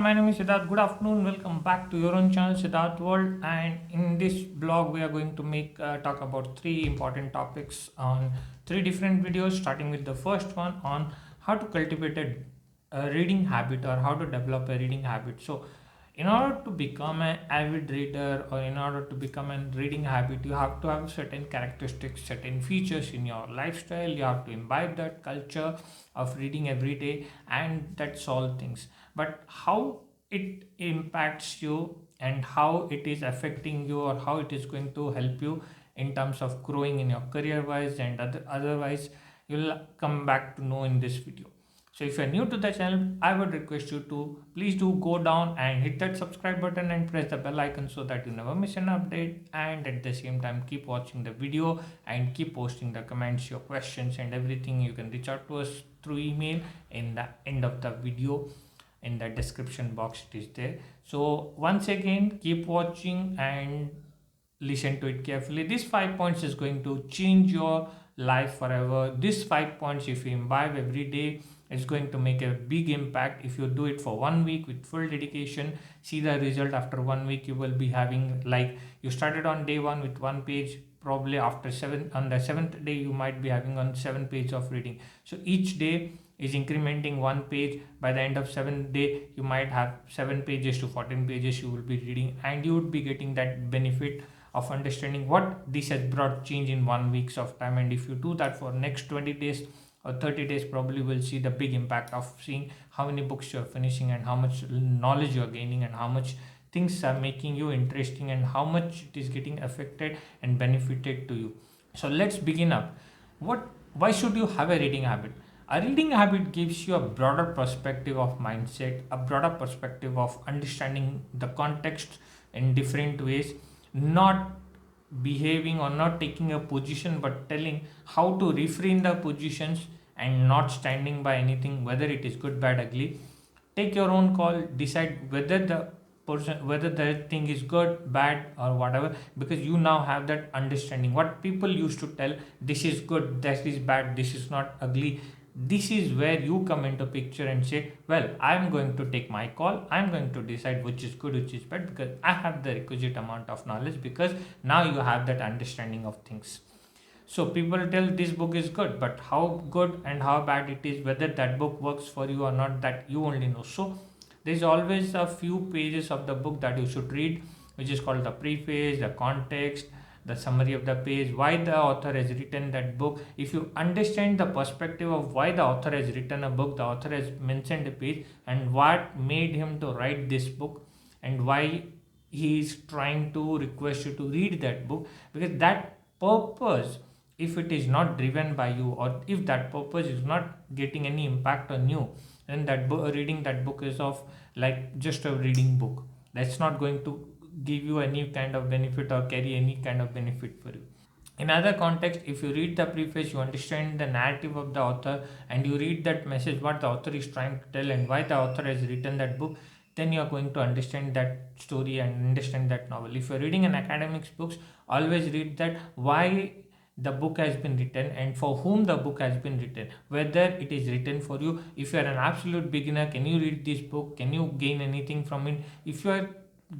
My name is Siddharth. Good afternoon. Welcome back to your own channel, Sidharthworld. And in this blog, we are going to make talk about three important topics on three different videos. Starting with the first one on how to cultivate a reading habit or how to develop a reading habit. So, in order to become an avid reader or in order to become a reading habit, you have to have certain characteristics, certain features in your lifestyle. You have to imbibe that culture of reading every day, and that's all things. But how it impacts you and how it is affecting you or how it is going to help you in terms of growing in your career wise and otherwise, you'll come back to know in this video. So if you're new to the channel, I would request you to please do go down and hit that subscribe button and press the bell icon so that you never miss an update, and at the same time keep watching the video and keep posting the comments, your questions and everything. You can reach out to us through email in the end of the video. In the description box it is there. So once again, keep watching and listen to it carefully. These 5 points is going to change your life forever. These 5 points, if you imbibe every day, it's going to make a big impact. If you do it for 1 week with full dedication, see the result after 1 week. You will be having, like, you started on day one with 1 page, probably after seven, on the seventh day you might be having on 7 pages of reading. So each day is incrementing 1 page. By the end of 7th day, you might have 7 pages to 14 pages you will be reading, and you would be getting that benefit of understanding what this has brought change in 1 weeks of time. And if you do that for next 20 days or 30 days, probably will see the big impact of seeing how many books you're finishing and how much knowledge you're gaining and how much things are making you interesting and how much it is getting affected and benefited to you. So let's begin up. Why should you have a reading habit? A reading habit gives you a broader perspective of mindset, a broader perspective of understanding the context in different ways, not behaving or not taking a position but telling how to refrain the positions and not standing by anything, whether it is good, bad, ugly. Take your own call, decide whether the person, whether the thing is good, bad or whatever, because you now have that understanding. What people used to tell, this is good, that is bad, this is not ugly, this is where you come into picture and say, well, I'm going to take my call, I'm going to decide which is good, which is bad, because I have the requisite amount of knowledge, because now you have that understanding of things. So people tell this book is good, but how good and how bad it is, whether that book works for you or not, that you only know. So there's always a few pages of the book that you should read, which is called the preface, the context, the summary of the page, why the author has written that book. If you understand the perspective of why the author has written a book, the author has mentioned a page, and what made him to write this book, and why he is trying to request you to read that book, because that purpose, if it is not driven by you, or if that purpose is not getting any impact on you, then that book, reading that book is of like just a reading book. That's not going to give you any kind of benefit or carry any kind of benefit for you. In other context, if you read the preface, you understand the narrative of the author, and you read that message, what the author is trying to tell and why the author has written that book, then you are going to understand that story and understand that novel. If you're reading an academics books, always read that why the book has been written and for whom the book has been written, whether it is written for you. If you are an absolute beginner, can you read this book, can you gain anything from it? If you are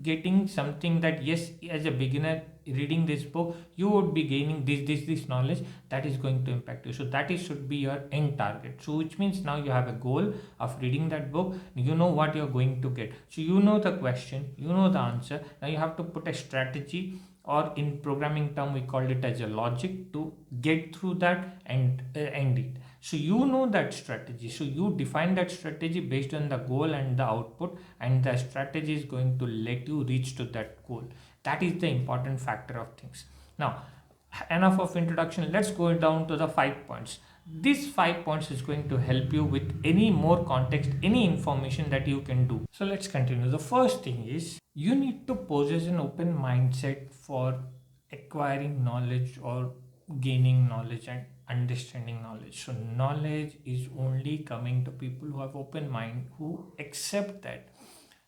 getting something that yes, as a beginner reading this book you would be gaining this knowledge, that is going to impact you. So that is should be your end target. So which means now you have a goal of reading that book, you know what you're going to get. So you know the question, you know the answer. Now you have to put a strategy, or in programming term we call it as a logic, to get through that and end it. So you know that strategy, so you define that strategy based on the goal and the output, and the strategy is going to let you reach to that goal. That is the important factor of things. Now enough of introduction, let's go down to the 5 points. These 5 points is going to help you with any more context, any information that you can do. So let's continue. The first thing is you need to possess an open mindset for acquiring knowledge or gaining knowledge and understanding knowledge. So knowledge is only coming to people who have open mind, who accept that.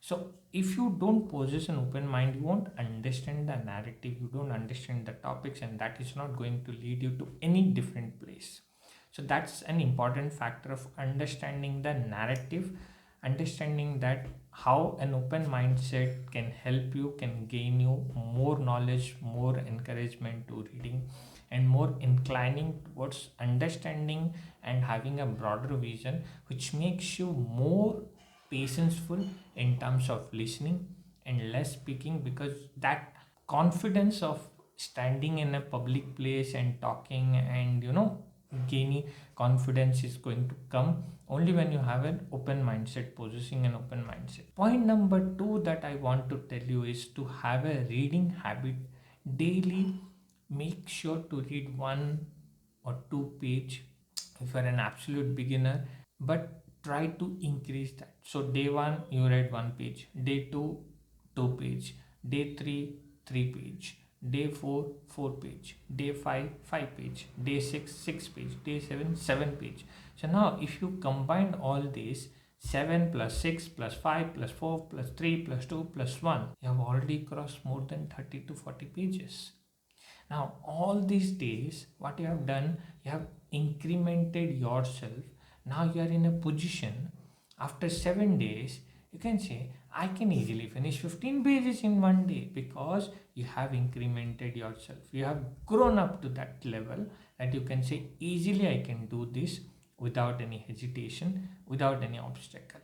So if you don't possess an open mind, you won't understand the narrative, you don't understand the topics, and that is not going to lead you to any different place. So that's an important factor of understanding the narrative, understanding that how an open mindset can help you, can gain you more knowledge, more encouragement to reading, and more inclining towards understanding and having a broader vision, which makes you more patientful in terms of listening and less speaking, because that confidence of standing in a public place and talking and gaining confidence is going to come only when you have an open mindset, possessing an open mindset. Point number two that I want to tell you is to have a reading habit daily. Make sure to read 1 or 2 page if you're an absolute beginner, but try to increase that. So day one you read 1 page, day two 2 page, day three 3 page, day four 4 page, day five 5 page, day six 6 page, day seven 7 page. So now if you combine all these, 7 plus 6 plus 5 plus 4 plus 3 plus 2 plus 1, you have already crossed more than 30 to 40 pages. Now, all these days, what you have done, you have incremented yourself. Now you are in a position, after 7 days, you can say, I can easily finish 15 pages in one day, because you have incremented yourself. You have grown up to that level that you can say, easily I can do this without any hesitation, without any obstacle.